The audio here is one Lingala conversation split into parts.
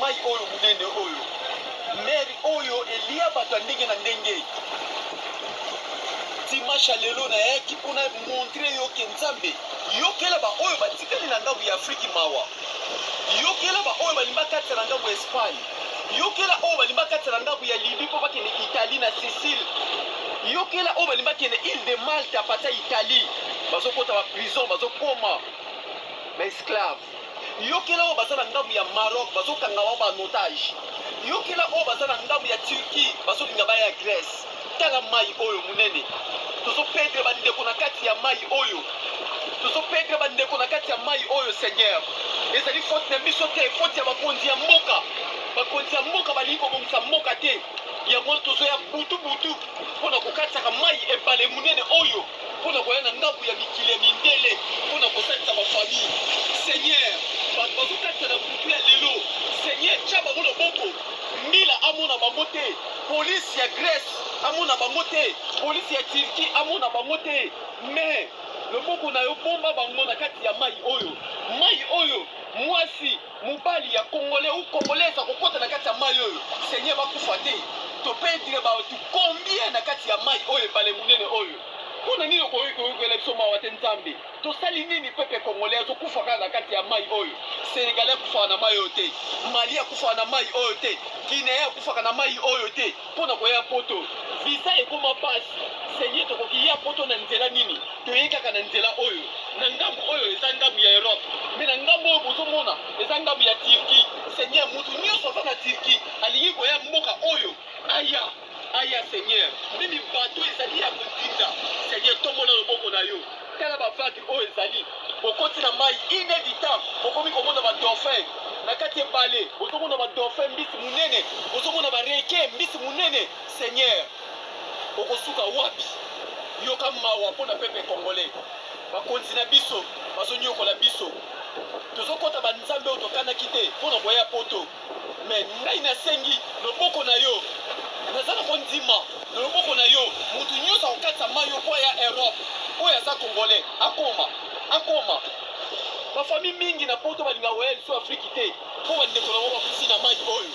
mai oyo munene oyo meri oyo elia bato ndenge na ndenge dimanche lelo na yaki mpona montre yo ke nzambe yokela ba oyo batikali na ngambu ya Afriki mawa yokela ba oyo balimba kati na ngambu ya Espagne yokela oyo balimba kati na ngambu ya Libye mpo bakende Italie na Sicile yokela oyo balimba kende Île de Malte apata Italie bazokota ba prison bazokoma ba esclave yokela oyo baza na ngambu ya Maroc bazokanga wa ba otage yokela oyo baza na ngambu ya Turquie bazolinga baya Grèce tala mai oyo munene tozopedre bandeko na kati ya mai oyo tozopedre bandeko na kati ya mai oyo Seigneur ezali faute na biso te faute ya bakonzi ya mboka balingi kobongisa mboka te yango tozoya butu mpona kokatisaka mai ebale munene oyo mpona koya na ngambu ya mikili ya mindele mpona kosalisa bafamille Seigneur bato bazokatisa na butu ya lelo Seigneur tya bango loboko mbila amona bango te polisi ya Grèce amona bango te polisi ya Turquie amona bango te mais loboko na yo bomba bango na kati ya mai oyo mwasi mobali ya Congolais ou Congolaise akokota na kati ya mai oyo Seigneur bakufa te topedre bato combien na kati ya mai oyo ebale munene oyo mpona nini okoyokoyokoela biso mawa te nzambe tosali nini pepe Congolais azokufa kaka na kati ya mai oyo Sénégalais akufaka na mai oyo te Mali akufaka na mai oyo te Guinée akufaka na mai oyo te mpona koya poto visa ekoma pasi Seigneur tokoki ya poto na nzela nini toyei kaka na nzela oyo na ngambu oyo eza ngambu ya Europe me na ngambu oyo bozomona eza ngambu ya Turquie Seigneur mutu nyonso aza na Turquie alingi koya mboka oyo aya Seigneur mimi bato ezali ya kotinda Seigneur tombola loboko na yo tala bavage oyo ezali okoti na mai inévitable okomi komona badolphin na kati ebale ozomona badolphin mbisi munene ozomona bareke mbisi munene Seigneur okosuka wapi yoka mawa mpona pepe Congolais bakonzi na biso bazonyokola biso tozokota banzambe oyo tokanaki te mpona koya poto me ngai nasengi loboko na yo naza na kondima na loboko na yo mutu nyonso akokatisa mai yo mpo ya Europe oyo aza Congolais akoma bafamille mingi na poto balinga koya liso Afriki te mpo bandeko na bango bakusi na mai oyo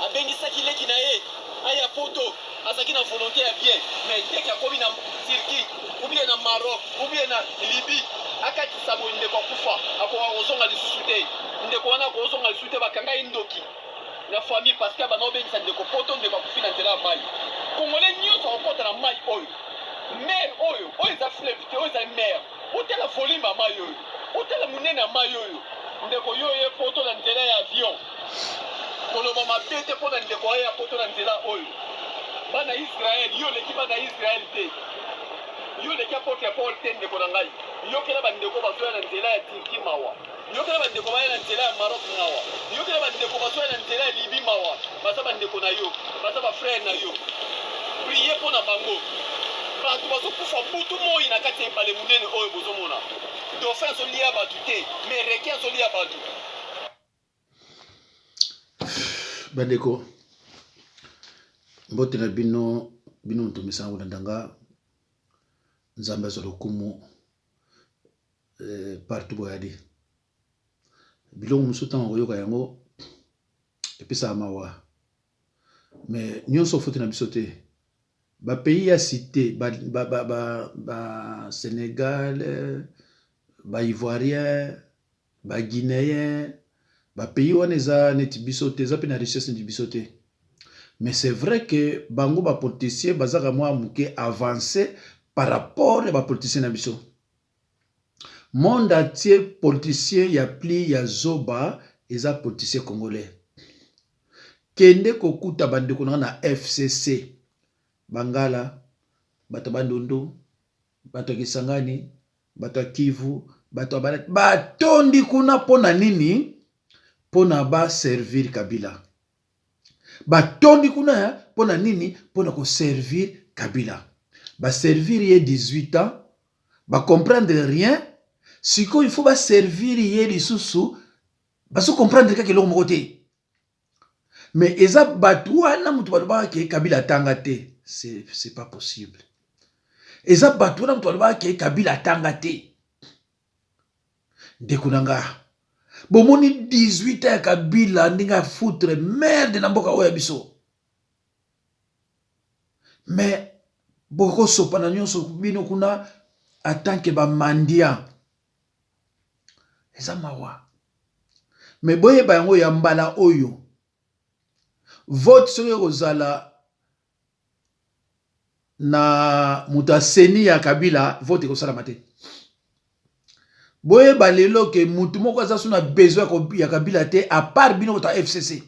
abengisaki leki na ye aya poto azalaki na volonté ya bien mais ndenge akomi na Turquie ou bien na Maroc ou bien na Libye akatisa boye ndeko akufa akoka kozonga lisusu te ndeko wana akozonga lisusu te bakanga ye ndoki na famille parce que bana obengisa ndeko poto ndeko akufi na nzela ya mai Congolais nyonso akokota na mai oyo mer oyo eza fleuve te oyo eza mer otala volume ya mai oyo otala munene ya mai oyo ndeko yo ye poto na nzela ya avion koloba mabe te mpona ndeko oyo ya poto na nzela oyo bana Israel yo leki bana Israel te yo leki apotre ya Paul te ndeko na ngai yokela bandeko bazoya na nzela ya Turquie mawa yokela bandeko baya na nzela ya Maroc mawa yokela bandeko bazoya na nzela ya Libye mawa baza bandeko na yo baza bafrère na yo priye mpona bango bato bazokufa butu moi na kati ya ebale munene oyo bozomona dauphin azolia bato te mais requin azolia bato bandeko mbote na bino ntomisanga kolandanga nzambe azwa lokumu partout boyali biloko mosusu ntango koyoka yango epesaka mawa mais nyonso foti na biso te bapays ya cité Sénégal baivoirien baguinéen bapays wana eza neti biso te eza mpe na richesse neti biso te mais c'est vrai que bango bapoliticien bazaka mwa moke avancé par rapport ya bapoliticien na biso monde entier politicien ya pli ya zoba eza politicien congolais kende kokuta bandeko na FCC Bangala bato bandondo bato Kisangani bato Kivu bato Balat batondi kuna pona nini pona ba servir Kabila batondi kuna pona nini pona ko servir Kabila ba servir ye 18 ans ba comprendre rien siko il faut ba servir ye lisusu ba so comprendre kaka eloko moko te mais eza bato wana mutu balobaka ke Kabila tanga te c'est pas possible eza bato wana mutu balobaka ke Kabila tanga te ndeko nanga bomoni 18 ya Kabila ndinga foutre merde na mboka oya biso. Mais boko sopana nyonso bino kuna atanke ba mandia. Eza mawa. Mais boye ba yango ya mbala oyo. Vote soki kozala na muta seni ya Kabila, vote kosala mate. Boye ba lelo ke mutu moko aza suna besoin ya Kabila te à part bino kota FCC.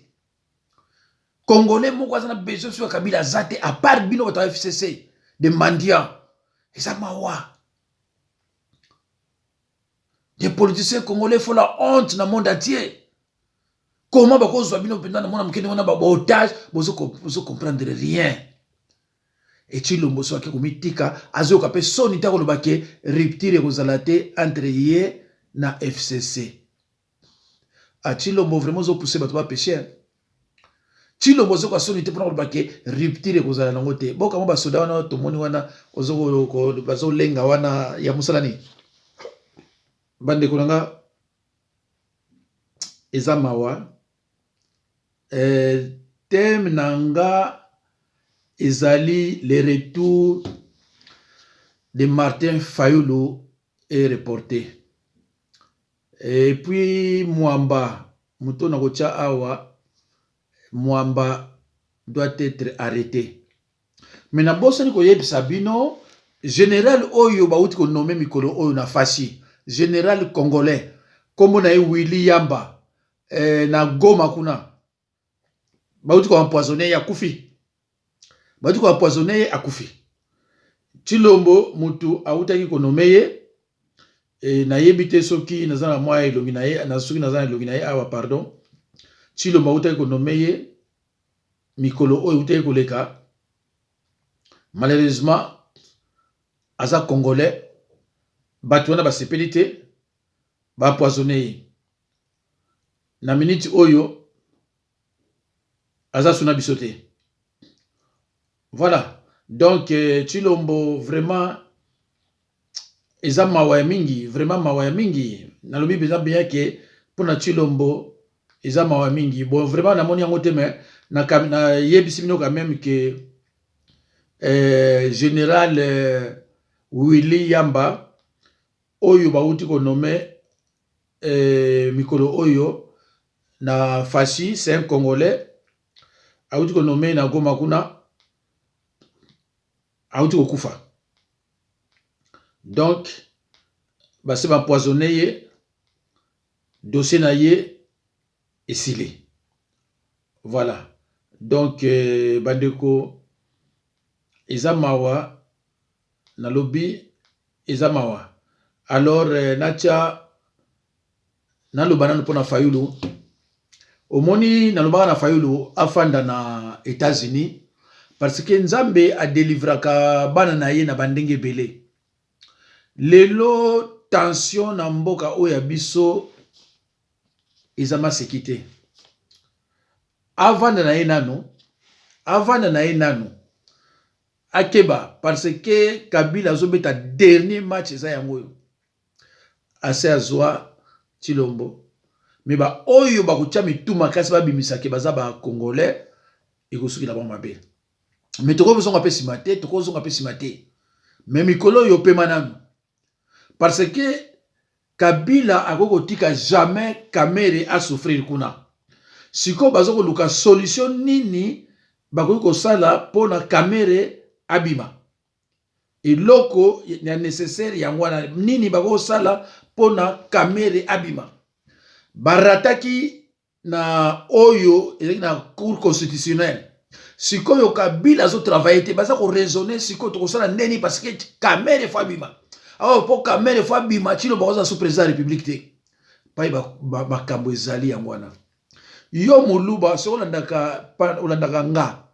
Congolais moko aza na besoin sur Kabila zate à part bino kota FCC de mandia. Eza mawa. Les politiciens congolais font la honte dans le monde entier. Comment bako zo bino pendant mona mukene wana ba otage, bozo comprendre rien. Et Tshilombo so ke komitika azo ka pe soni ta ko lobake rupture kozalate entre ye na FCC. A Tshilombo vraiment zo pousser bato ba pécher. Tshilombo zo ka soni te pour lobake rupture kozala nango te. Boka mo ba soda wana to moni wana ozo ko bazo lenga wana ya musalani. Bande konanga eza mawa. Thème nanga ezali le retour de Martin Fayulu est reporté. Et puis Mwamba, muto na kocha awa, Mwamba doit être arrêté. Mais na bosa ni koyebisa bino, général oyo bauti ko nommé mikolo oyo na fashi, général congolais, comme na Willy Yamba, na Goma kuna. Bauti ko empoisonné ya kufi. Bauti ko empoisonné ya kufi. Tshilombo mutu autaki ko nomeye na yebite soki nazana mwa elongi na ye na soki nazana elongi na ye awa pardon. Tshilombo autaki ko nomeye mikolo oyo autaki ko leka. Malheureusement aza congolais batu wana basepeli te ba empoisonné na minute oyo aza suna bisote. Voilà. Donc Tshilombo vraiment eza mawa mingi, vraiment mawa mingi. Nalobi beza bien que pour na Tshilombo eza mawa mingi. Bon vraiment na moni yango te mais na yebisi bino quand même que général Willy Yamba oyo bauti ko nommé mikolo oyo na fashi, c'est un Congolais. Aouti ko nommé na Goma kuna aouti ko kufa. Donc base ba empoisonné ye dossier na ye esili. Voilà. Donc bandeko eza mawa na lobby eza mawa. Alors nacha na lobana pona Fayulu omoni na lobaka na Fayulu afanda na États-Unis parce que Nzambe a délivraka bana na ye na bandenge belé. Lelo tension na mboka oya biso ezama sekite. Avanda na ye nano akeba parce que Kabila zobeta dernier match eza yango ase azwa Tshilombo. Mais ba oyo ba kutia mituma kasi ba bimisake baza ba congolais ekosuki la ba mabe. Mais toko bezonga pe simate, toko zonga pe simate. Mais mikolo yo pe manano. Parce que Kabila akoko tika jamais Kamere a souffrir kuna. Siko bazoko luka solution nini bakoko sala pona Kamere abima. Et loko ya nécessaire yangwana nini bakoko sala pona Kamere abima. Barataki na oyo na cour constitutionnelle. Sikoyo Kabila zo travailler te baza ko raisonner siko to kosala neni parce que Kamere fo abima. Alors pour Kamere fo abima Tshilo baza sous président de la République te. Pai ba kambo ezali yangwana. Yo muluba so olandaka nga.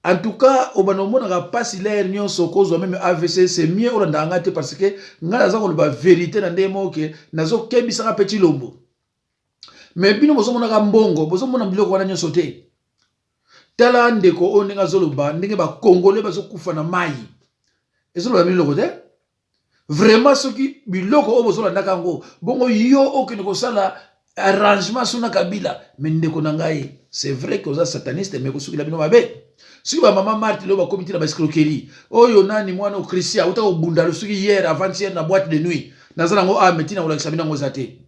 En tout cas, au moment où on a passé l'air, on même AVC, c'est mieux on a parce que on a la vérité dans des mots que nazo kebi sanga petit lombo. Mais bino bozo mona mbongo, bozo mona biloko wana nyoso te. Tala ndeko o ndenge zoloba, ndenge ba congolais bazo kufa na mai. Ezolo ba biloko te. Vraiment ce qui biloko o bozo landaka ngo, bongo yo o ke ko sala arrangement suna Kabila mais ndeko na ngai c'est vrai que oza sataniste mais kosukila bino mabe soki bamama Marthe lo bakomiti na baescroquerie oyo nani mwana o Christian auta kobunda soki hier avant-hier na boîte de nuit naza nango metina kolakisa bino yango eza te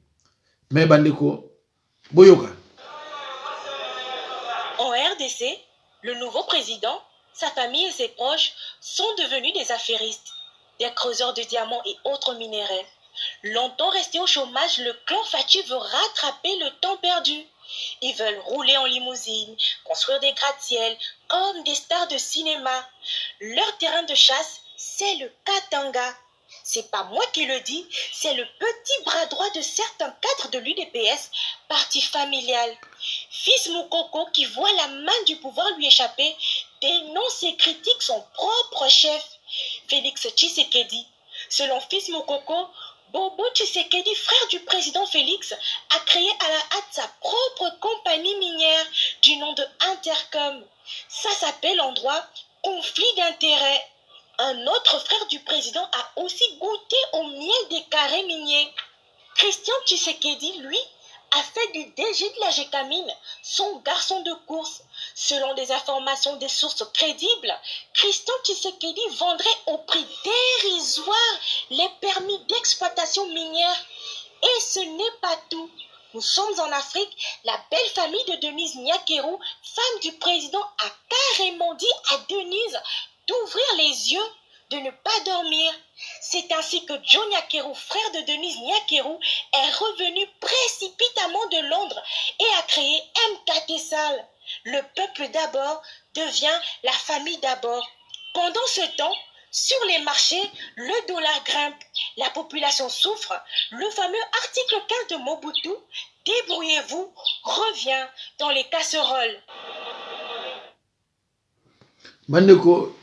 mais bandeko boyoka. En RDC, le nouveau président, sa famille et ses proches sont devenus des affairistes, des creuseurs de diamants et autres minéraux. Longtemps resté au chômage, le clan Fachi veut rattraper le temps perdu. Ils veulent rouler en limousine, construire des gratte-ciels comme des stars de cinéma. Leur terrain de chasse, c'est le Katanga. C'est pas moi qui le dis, c'est le petit bras droit de certains cadres de l'UDPS, parti familial. Fils Moukoko, qui voit la main du pouvoir lui échapper, dénonce et critique son propre chef, Félix Tshisekedi. Selon Fils Moukoko, Bobo Tshisekedi, frère du président Félix, a créé à la hâte sa propre compagnie minière du nom de Intercom. Ça s'appelle en droit conflit d'intérêts. Un autre frère du président a aussi goûté au miel des carrés miniers. Christian Tshisekedi, lui, a fait du DG de la Gécamine son garçon de course. Selon des informations des sources crédibles, Christian Tshisekedi vendrait au prix dérisoire les permis d'exploitation minière. Et ce n'est pas tout. Nous sommes en Afrique, la belle famille de Denise Nyakeru, femme du président, a carrément dit à Denise d'ouvrir les yeux, de ne pas dormir. C'est ainsi que John Nyakeru, frère de Denise Nyakeru, est revenu précipitamment de Londres et a créé MKT Sal. Le peuple d'abord devient la famille d'abord. Pendant ce temps, sur les marchés, le dollar grimpe, la population souffre. Le fameux article 15 de Mobutu, débrouillez-vous, revient dans les casseroles. Bandeko,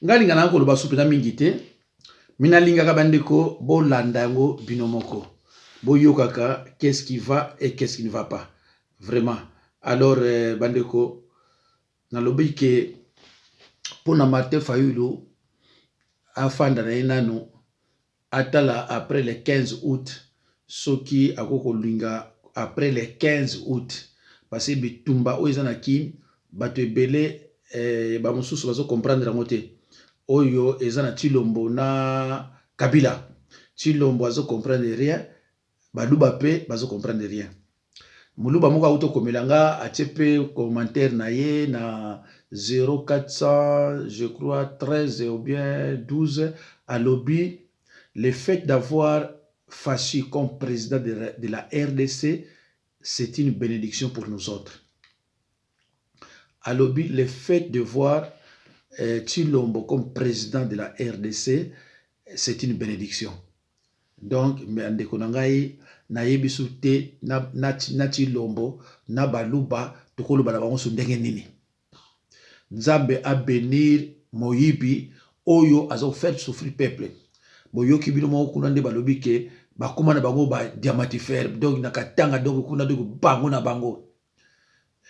ngalinga na koloba supena mingi te. Mina lingaka bandeko bolanda yango binomoko. Boyokaka qu'est-ce qui va et qu'est-ce qui ne va pas. Vraiment. Alors bandeko nalobi ke pona Martin Fayulu afanda na enano atala après le 15 août soki akoko linga après le 15 août parce que bitumba oyo na kin bato ebele ba mususu bazo comprendre yango te. Oyo ezana Chilombo na Kabila. Chilombo azo comprendre rien, baluba pe bazo comprendre rien. Muluba moko auto komelanga achepe commentaire na ye na 0400 je crois 13 ou bien 12 à lobby. Le fait d'avoir Fachi comme président de la RDC, c'est une bénédiction pour nous autres. À lobby, le fait de voir Chilombo comme président de la RDC, c'est une bénédiction. Donc, ndeko nangai na yebisu te na Chilombo na baluba tokoloba na bango so ndenge nini. Nzambe a bénir Moyibi oyo azo faire souffrir peuple. Boyoki bino mo kuna nde balobi ke bakoma na bango ba diamantifère donc na katanga donc kuna de bango na bango.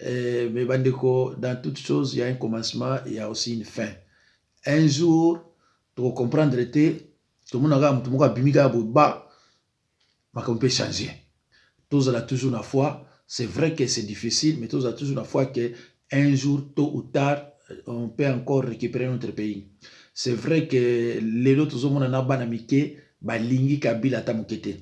Mais bandeko, dans toute chose, il y a un commencement, il y a aussi une fin. Un jour, tu comprendre tout le monde a bimiga ba, on peut changer. Tous a toujours la foi. C'est vrai que c'est difficile, mais tous a toujours la foi que un jour, tôt ou tard, on peut encore récupérer notre pays. C'est vrai que les autres tout le monde a banamike, ba lingi Kabila tamukete.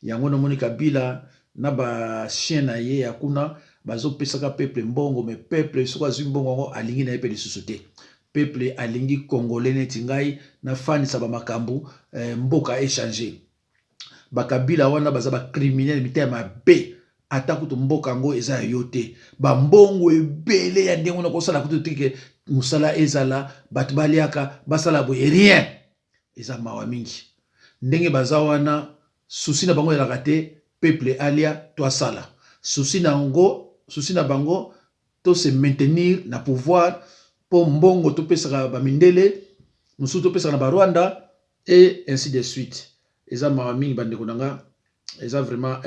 Yango no moni Kabila na ba chien na ye yakuna bazo pesaka peuple mbongo mais peuple soko azwi mbongo alingi na ye pe lisusu te. Peuple alingi congolais neti ngai na fani sa ba makambu mboka échanger. Ba Kabila wana baza ba criminel mitema be ata kutu mboka ngo eza yote. Ba mbongo ebele ya ndengo na kosala kutu tike musala ezala batu baliaka basala boye rien. Eza mawa mingi. Ndenge baza wana souci na bango elaka te peuple alia to asala. Souci na bango to se maintenir na pouvoir pour mbongo to pesaka ba mindele musu to pesaka na ba Rwanda et ainsi de suite. Eza mawa mingi bandeko nanga eza vraiment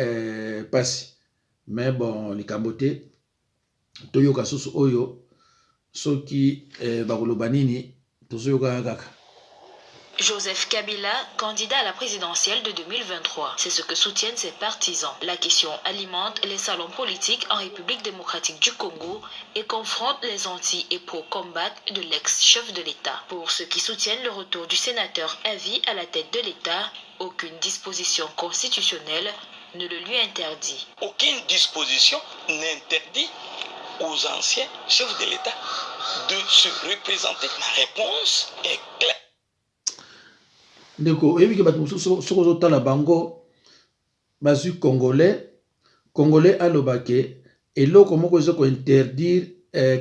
pasi. Mais bon likambo te toyoka susu oyo soki bakoloba nini tozoyoka kaka. Joseph Kabila, candidat à la présidentielle de 2023. C'est ce que soutiennent ses partisans. La question alimente les salons politiques en République démocratique du Congo et confronte les anti et pro-combat de l'ex-chef de l'État. Pour ceux qui soutiennent le retour du sénateur à vie à la tête de l'État, aucune disposition constitutionnelle ne le lui interdit. Aucune disposition n'interdit aux anciens chefs de l'État de se représenter. La réponse est claire. Ndeko, oyebi ke bato mosusu soki ozotala bango bazwi congolais alobake eloko moko eza kointerdire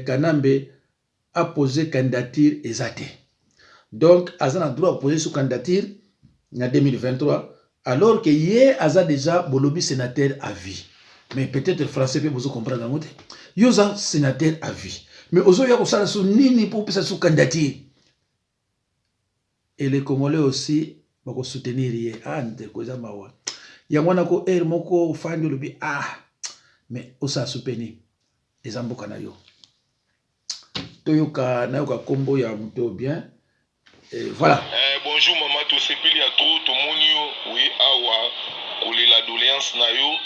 Kanambe apose candidature eza te. Donc aza na droit apose sous candidature na 2023 alors que ye aza déjà bolobi sénateur à vie. Mais peut-être français peut vous comprendre yango te. Yo za sénateur à vie. Mais ozoya kosala sous nini pour pesa sous candidature. Et les Congolais aussi vont soutenir hier. Ah, ndeko za mawa. Yango na ko moko fandi lobi mais osa soupeni ezamboka na yo. Toyoka na yoka kombo ya muto bien. Voilà. Bonjour maman, to sepeli ya to moni yo oui awa kolela doléance na yo.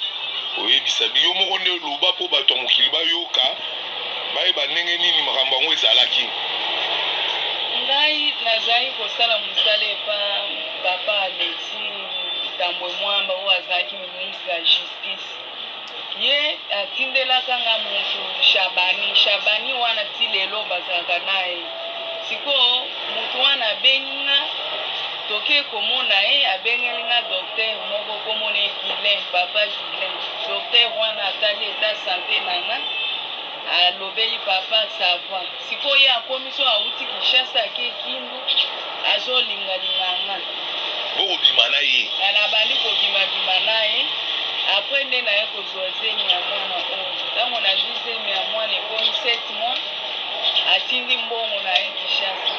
Oui bisabi yo moko ne loba po bato mokili ba yoka. Baye ba ndenge nini makambo ngo ezalaki. Ngai nazali kosala musale pa papa Alexi Tambwe Mwamba oyo azalaki ministre ya justice. Ye atindelaka nga mutu Shabani wana ti lelo bazalaka naye. Sikoyo mutu wana abengi toke komona ye abengeli nga docteur moko komona Guilain, papa Guilain. Docteur wana atali eta santé nanga alobeli papa savoir. Sikoyo akomi so auti Kinshasa ke Kindu azolingalinganga. Bobima na ye. Anabandi kobima na ye. Après nde na ye kozwa zemi ya mwana oyo. Ntango na zwi zemi ya mwana ekomi 7 mois atindi mbongo na ye Kinshasa.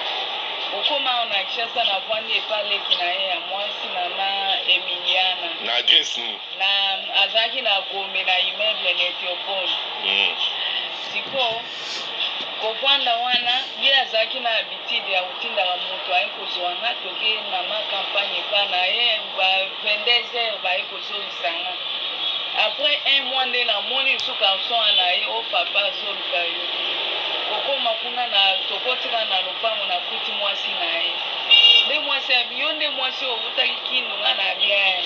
Okoma na Kinshasa na vwandi epaleki na ye ya mwasi mama Emiliana. Na adresse ni. Na azalaki na Gombe na immeuble na Ethiopole. Siko kovanda wana ye azalaki na habitude ya kotindaka moto aye kozwanga toke na makampagne epa na ye ba 22 heures baye kozolisanga. Après un mois nde namoni lisu garçon na ye o papa azoluka yo. Okoma kuna na tokotika na lopango na kuti mwasi na ye. Nde mwasi yo nde mwasi okutaki Kindu nga na bien.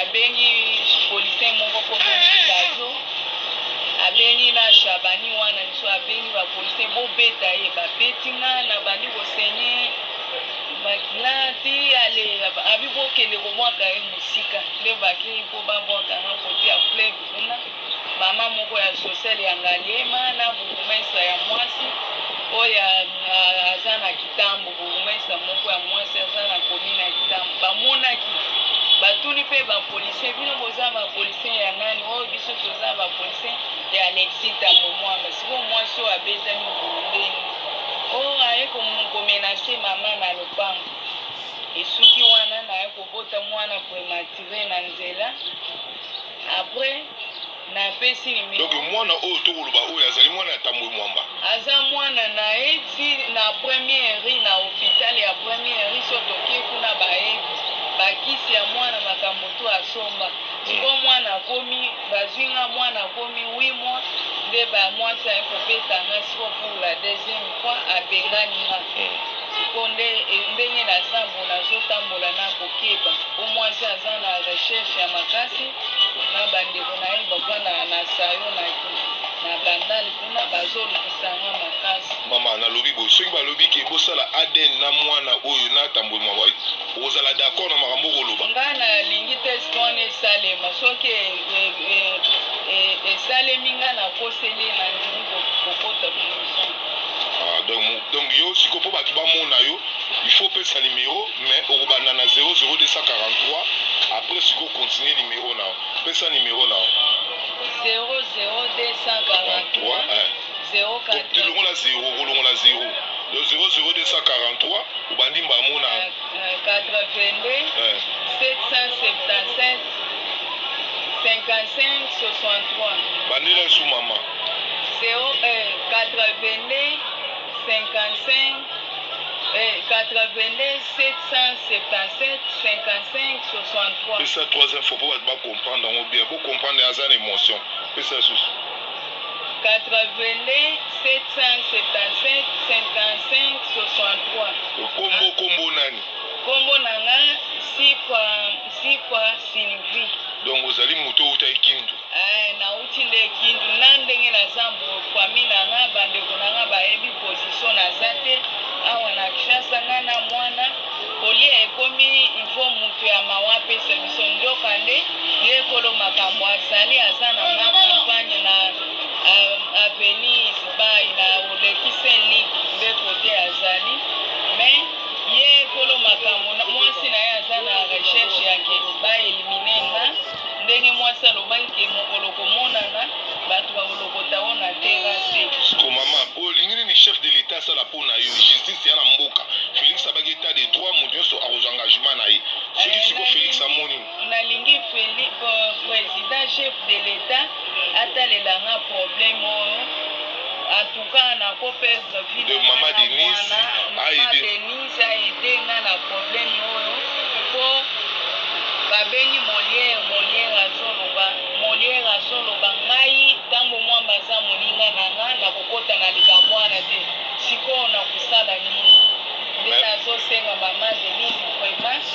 Abengi policien moko komoni gazo. Abengi na Shabani wana liso abengi ba police bobeta ye babeti nga na bandi kosenye bakilati ale abi bokende komwaka ye musika nde bakei po babwaka nga kote ya fleuve kuna mama moko ya social ya Ngaliema na burumesa ya mwasi oyo aza na Kitambo burumesa moko ya mwasi aza na komina ya Kitambo bamonaki batuni pe ba policier bino boza ba policier ya nani oyo biso toza ba policier ya Alexis Tambwe Mwamba siko mwasi oyo abetani burundeni oyo aye komenace mama na lopango esuki wana naye kobota mwana prématuré na nzela après napesi nimero donc mwana oyo tokoloba oyo azali mwana ya Tambwe Mwamba aza mwana na ye ti na première na hôpital ya première so tokie kuna bayebi bakisi ya mwana makambo to asomba siko mwana akomi bazwinga mwana akomi 8 mois nde bamwasi aye kobetanga siko pour la deuxième fois abengani nga siko ndenge nasambola nazotambola na kokeba po mwasi aza na recherche ya makasi na bandeko na ye bavanda na sayo na bandali kuna bazolukisanga makasi mama nalobi boye soki balobi ke bosala ADN na mwana oyo na Tambwe Mwamba ozala d'accord na makambo koloba nga nalingi te wana esalema soki esalemi nga nakoseli na ndimi kokota commission donc yo siko po bato bamona yo il faut pesa numéro mais okobanda na 00243 après siko continue numéro na pesa numéro na 00243 tulongola 0 kolongola 0 le 00243 obandi mbamo na 82 777 55 63 bandela su mama 82 55 82 777 55 63. Et ça, trois infos pour comprendre bien, pour comprendre les émotions. Et ça, 82 777 55 63. Combo nani? Combo nanga Sifa Sylvie. Donc vous allez moto ou taille kindu? Na uti nde kindu nandenge na zambo kwa mina nga bande kunanga ba ebi position na zate awa na kishasa ngana mwana oli ekomi ifo mutu ya mawape sebiso ndoka nde ye kolo makambo asali azana na campagne na avenue Isbai na Oleki Saint-Luc nde kote azali mais ye kolo makambo mwasi na ye azana recherche yake ba elimine nga ndenge mwasi alobaki mokolo komonana bato bakolokota o na terase. Ko mama olingi ni chef de l'état sala mpona yo justice ya na mboka Félix abaki état de droit moto nyonso akozwa engagement na ye soki siko Félix amoni nalingi président chef de l'état atalelanga problème oyo en tout cas nako perdre vie de mama Denise aide nga na problème oyo po babengi Molière azoloba ngai ntango mwamba aza moninga na nga nakokota na likambo wana te sikoyo na kosala nini nde nazosenga mama Denise vraiment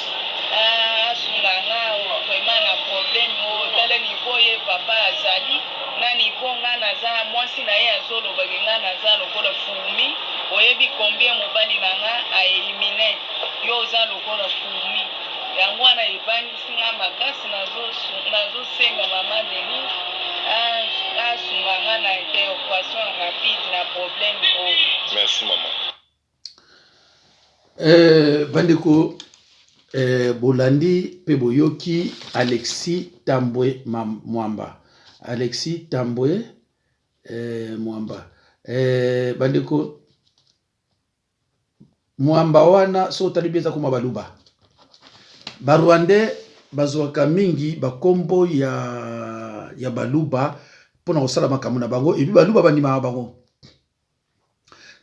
asunga nga vraiment na problème oyo tala nivo ye papa azali na nivo nga naza mwasi na ye azolobaki nga naza lokola fourmi oyebi combien mobali na nga aelimine yo oza lokola fourmi yango wana ebangisi nga makasi nazosenga mama Denise asunga nga na interrogation rapide na problème oyo. Merci maman. Bandeko bolandi pe boyoki Alexis Tambwe Mwamba. Alexis Tambwe Mwamba. Bandeko Mwamba wana so talibeza kuma baluba. Barwande bazwaka mingi bakombo ya baluba pona kosala makambo na bango et puis baluba bandima bango.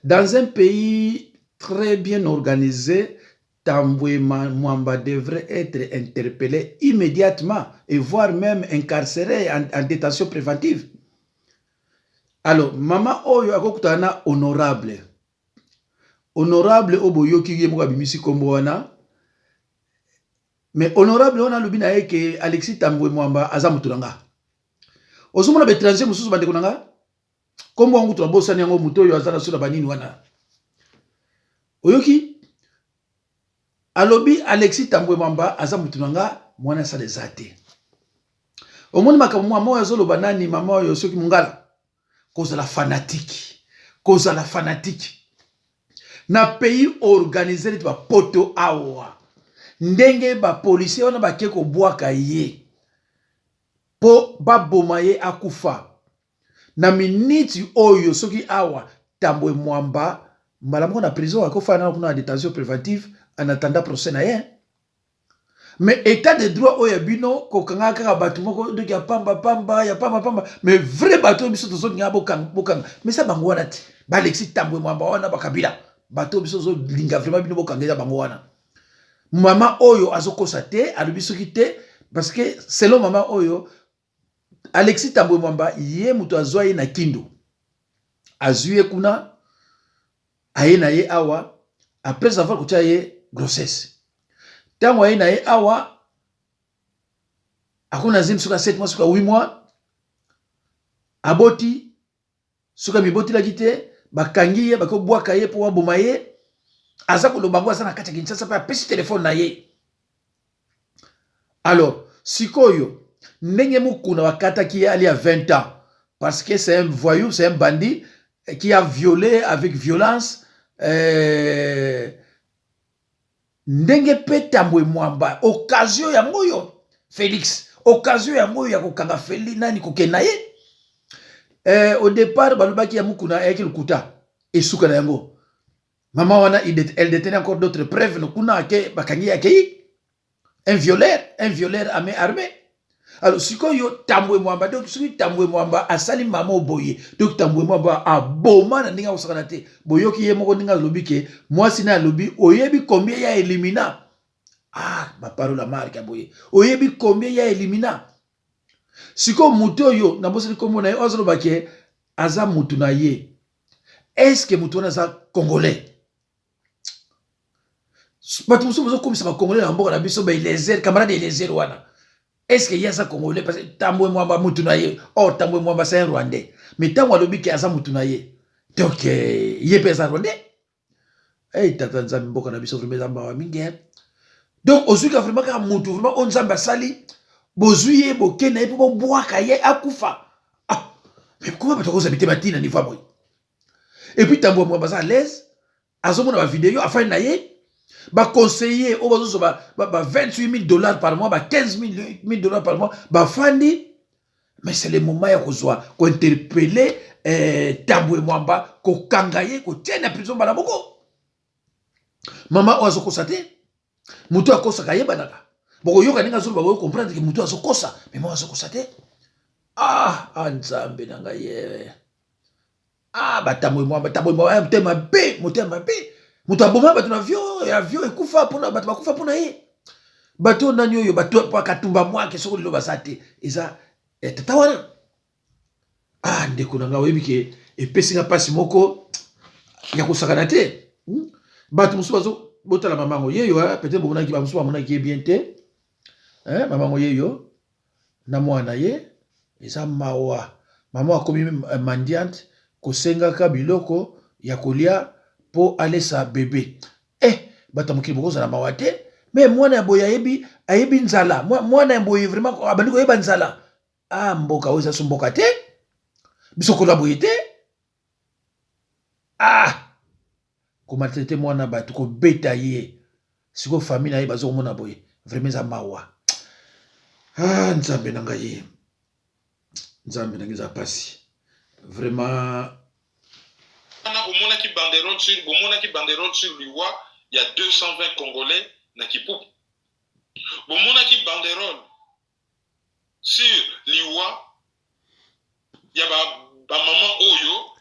Dans un pays très bien organisé, Tambwe Mwamba devrait être interpellé immédiatement et voire même incarcéré en détention préventive. Alors, maman oyo akokutana honorable. Honorable oboyoki ye moka bimisi kombo wana. Mais honorable on a le bina que Alexis Tambwe Mwamba aza mutulanga. Ozomona betranger mususu bande konanga. Kombo wangu tulabosa nyango muto yo azana sura banini wana. Oyoki alobi Alexis Tambwe Mwamba aza mutulanga mwana sa desate. Omoni makambo mwa azolo banani mama yo soki mungala. Cause la fanatique. Cause la fanatique. Na pays organisé li ba poto awa. Ndenge ba policier wana bake ko bwaka ye po ba boma ye akufa na miniti oyo soki awa Tambwe Mwamba malamu na prison akofa na kuna détention préventive en attendant procès na ye. Mais état de droit oyo bino ko kanga kaka batu moko de ya pamba mais vrai bato biso to zonga bokanga mais ça bango wana ti ba Alexis Tambwe Mwamba wana bakabila bato biso zo linga vraiment bino bokanga bango wana. Mama oyo azokosa te alubisoki te parce que selon mama oyo Alexis Tambwe Mwamba ye muto azwa ye na kindu azuye kuna aye na ye awa après avoir kutia ye grossesse tango aye na ye awa akuna zim suka 7 mois suka 8 mois aboti suka miboti la kite bakangi ye bako bwaka ye po boma ye aza kolobango aza na kati ya Kinshasa pa pesi telefone na ye. Alors sikoyo ndenge mukuna wakata ki ali à 20 ans parce que c'est un voyou, c'est un bandit qui a violé avec violence ndenge pe Tambwe Mwamba occasion ya ngoyo Félix occasion ya ngoyo ya kokanga Félix nani kokena ye au départ balobaki ya mukuna ayaki lukuta esuka na yango. Maman wana elle détenait encore d'autres preuves no kuna ke bakangi yake un violeur armé. Alors sikoyo Tambwe Mwamba donc soki Tambwe Mwamba asali mama boye donc Tambwe Mwamba aboma na ndinga osakana te boyoki ye moko ndinga lobi ke mwasi na lobi oyebi combien ya elimina ma parole à marque boye oyebi combien ya elimina siko muto yo na boseli kombo na ye ozolo bake aza mutu na ye est-ce que mutu na za congolais batu muso bozo komisa ba congolais na mboka na biso ba Eliezer camarade Eliezer wana est-ce que yaza congolais parce que Tambwe Mwamba mutu na ye Tambwe Mwamba c'est un rwandais mais tango alobi ke aza mutu na ye donc ye pe za rwandais tata nzambe mboka na biso vraiment zamba wa mingi donc ozuka vraiment ka mutu vraiment on nzambe sali bozuye bokena ye po boaka ye akufa mais comment bato kozabite batina ni fois boy et puis Tambwe Mwamba za à l'aise azomona ba vidéo afin na ye ba conseiller au bazo ba $28,000 par mois, ba $15,000 par mois, ba fandi. Mais c'est le moment ya kozwa ko interpeller Tambwe Mwamba ko kangaye ko tiena prison bala boko. Mama oazo kosate. Mutu akosa kaye banaka. Boko yoka ninga zulu ba comprendre que mutu azo kosa, mais moi azo kosate. Nzambe nanga ye. Ba Tambwe Mwamba motema be. Mutu aboma bato na avion ekufa pona bato bakufa pona ye bato nani oyo bato pakatumba mwake soko lilo basate eza tata wana ndeko na nga oyebi ke epesi nga pasi moko ya kosakana te bato mosusu bazo botala mamango yeyo peut-être bomonaki bamosusu bamonaki ye bien te mamango yeyo na mwana ye eza mawa mama akomi mandiante kosengaka biloko ya kolia po alesa bébé bata mokili bokoza na mawa te mais mwana ya boye ayebi nzala mwana ya boye vraiment abandi koyeba nzala mboka oyo eza so mboka te biso kola boye te komaltraite mwana bato kobeta ye siko famille na ye bazokomona boye vraiment eza mawa nzambe na ngai ye nzambe na ngai eza pasi vraiment omonaki banderole sur liwa il y a 220 Congolais na Kipupu. Bomonaki banderole sur liwa il y a ba maman oyo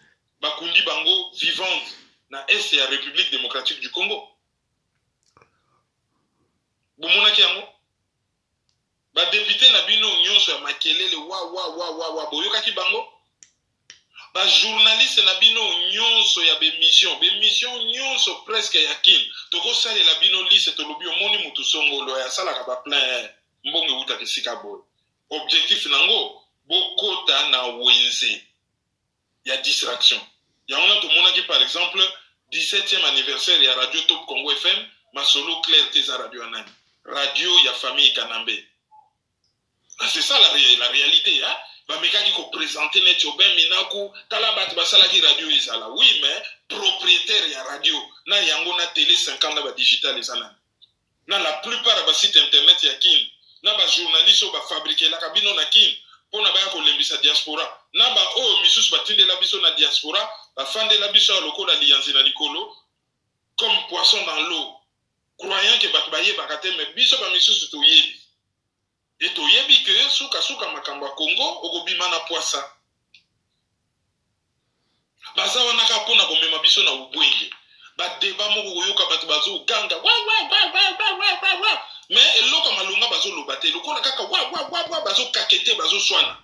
bakundi bango vivante na est ya République démocratique du Congo. Bomonaki yango ba député na bino nyonso ya makelele wa boyokaki bango. Ba journaliste na bino nyonso ya bemission nyonso presque ya kin toko sale la bino liste to lobi omoni mutu songolo ya sala ka ba plein mbongo uta kisika boy objectif nango bokota na wenze ya distraction ya on a to monaki par exemple 17e anniversaire ya Radio Top Congo FM masolo clair teza radio anani radio ya famille Kanambe. C'est ça la réalité hein. Bamekaki ko présenter net Obin Minaku kala bat basala ki radio ezala oui mais propriétaire ya radio na yango na télé 50 ba digital ezala na la plupart ba site internet ya kin na ba journaliste ba fabriquer la kabino na kin pona ba ko lembisa diaspora na ba misusu batinde la biso na diaspora ba fande la biso lokola lianzi na likolo comme poisson dans l'eau croyant que bat baye bakate mais biso ba misusu to yebi et to yebi que suka makamba Congo okobima na poisa baza wana ka pona komema biso na ubwenge ba débat moko koyoka bato bazo ganga wa mais eloko malunga bazo lobate lokola kaka wa bazo kakete bazo swana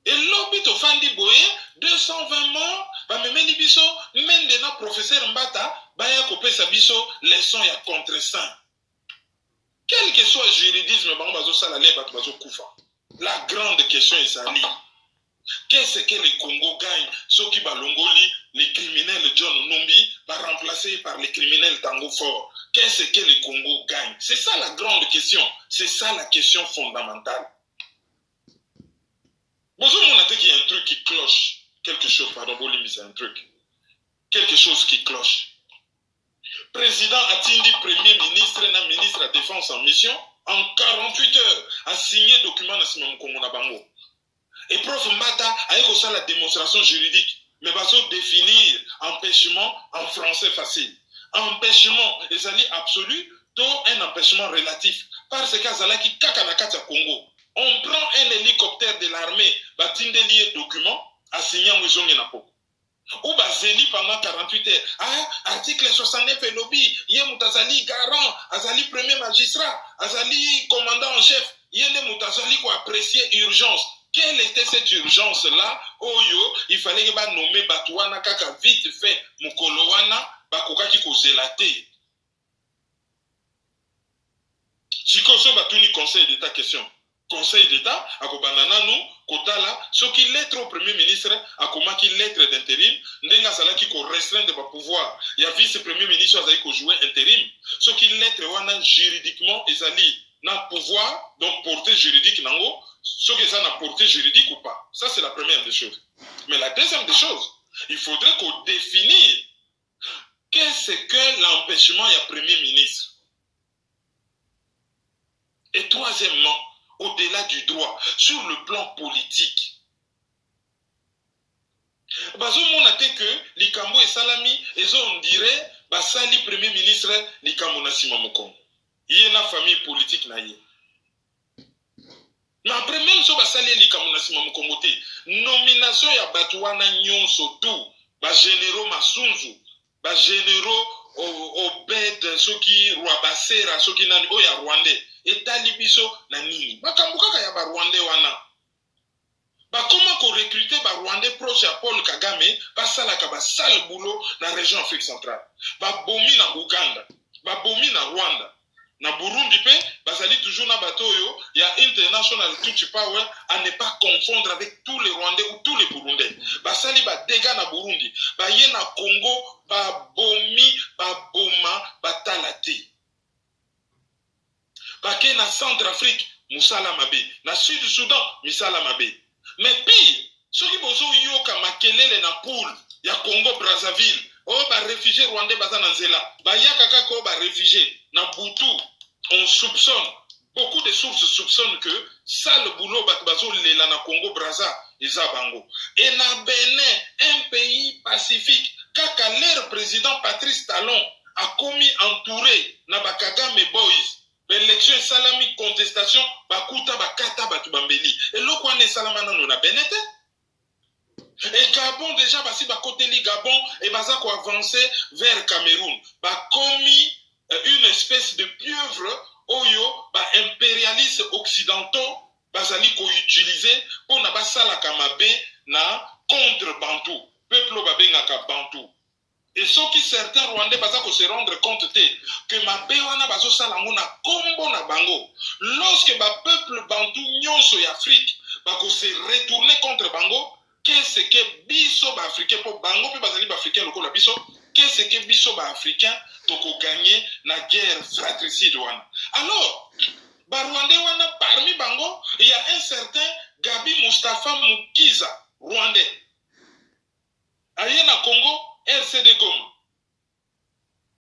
elobi to fandi boye 220 morts ba memeli biso mende na professeur Mbata baya kopesa biso leçon ya contre-instinct. Quel que soit le juridisme, la grande question est ça. Qu'est-ce que le Congo gagne? Ceux qui balongoli, les criminels John Numbi, va remplacer par les criminels Tango Fort. Qu'est-ce que le Congo gagne? C'est ça la grande question. C'est ça la question fondamentale. Bonjour, on a dit qu'il y a un truc qui cloche. Quelque chose, pardon, Bolimi, c'est un truc. Quelque chose qui cloche. Président Atindi, premier ministre et ministre de la Défense en mission, en 48 heures, a signé document dans le Congo Nabango. Et prof Mbata a eu ça la démonstration juridique, mais va se définir empêchement en français facile. Empêchement, et ça dit absolu, donc un empêchement relatif. Parce que Zalaki Kakanakata Congo. On prend un hélicoptère de l'armée, batindeli document, assigné en zonge na poko. Ou bazeli pendant 48 heures. Ah, article 69 et lobby, yé moutazali garant, azali premier magistrat, azali commandant en chef, yé le moutazali ko apprécier urgence. Quelle était cette urgence-là? Oyo, il fallait que ba nommer Batouana kaka vite fait, mukolowana, bakokaki ko zelate. Sikoso batuni conseil d'état question. Conseil d'État, à Kobanananu, Kotala, ce qui lettre au Premier ministre, à Komaki lettre d'intérim, Ndenga Salaki ko restreindre de pouvoir. Il y a vice-premier ministre qui a joué intérim. Ce qui lettre wana juridiquement, Ezali, n'a pouvoir, donc portée juridique, nango, ce que ça n'a portée juridique ou pas. Ça, c'est la première des choses. Mais la deuxième des choses, il faudrait qu'on définisse qu'est-ce que l'empêchement, il y a Premier ministre. Et troisièmement, au-delà du droit, sur le plan politique. Bazo monate que likambo et salami, et on dirait, basali premier ministre, likambo na sima mokongo. Yé na famille politique na yé. Mais après même so basali likambo na sima mokongo te, nomination ya batuana nyonso tout, ba généraux masunzu, ba généraux obed soki Rwabasera soki nani oya Rwandais. Etali biso na nini bakambukaka ya Rwandais wana bakoma ko recruter ba Rwandais proche à Paul Kagame basalaka basale boulot na région Afrique centrale babomi na Uganda babomi na Rwanda na Burundi pe bazali toujours na bato yo ya international touch power à ne pas confondre avec tous les Rwandais ou tous les Burundais basali ba dégâts na Burundi ba ye na Congo babomi baboma batalati. Bake na Centrafrique, Moussala Mabe. Na Sud-Soudan, Moussala Mabe. Mais pire, ceux qui bozo yoka makelele na poule, ya Congo Brazzaville, ba réfugiés rwandais baza na nzela, ba yakaka ko ba réfugiés na Boutou, on soupçonne, beaucoup de sources soupçonnent que ça le boulot bazo lela na Congo Brazza, eza bango. Et na Bénin, un pays pacifique, kaka leur président Patrice Talon a commis entouré na Bakagame Boys. L'élection salami contestation bakuta bakata batu bambeli et loko ane salamana na benete et Gabon déjà basi bakoteli Gabon et baza ko avancer vers Cameroun ba commis une espèce de pieuvre oyo ba impérialistes occidentaux bazali ko utiliser pour na basala kamabe na contre Bantou peuple babengaka Bantou. Et ceux qui certains Rwandais bazako se rendre compte que ma béwana bazo salango na kombo na bango. Lorsque ba peuple bantou nyonso ya Afrique bako se retourner contre bango, qu'est-ce que biso ba africain pour bango pe bazali ba africain lokola biso, qu'est-ce que biso ba africain toko gagner na guerre fratricide wana. Alors, ba Rwandais wana parmi bango, il y a un certain Gabi Mustafa Mukiza, Rwandais. Aye na Congo RCD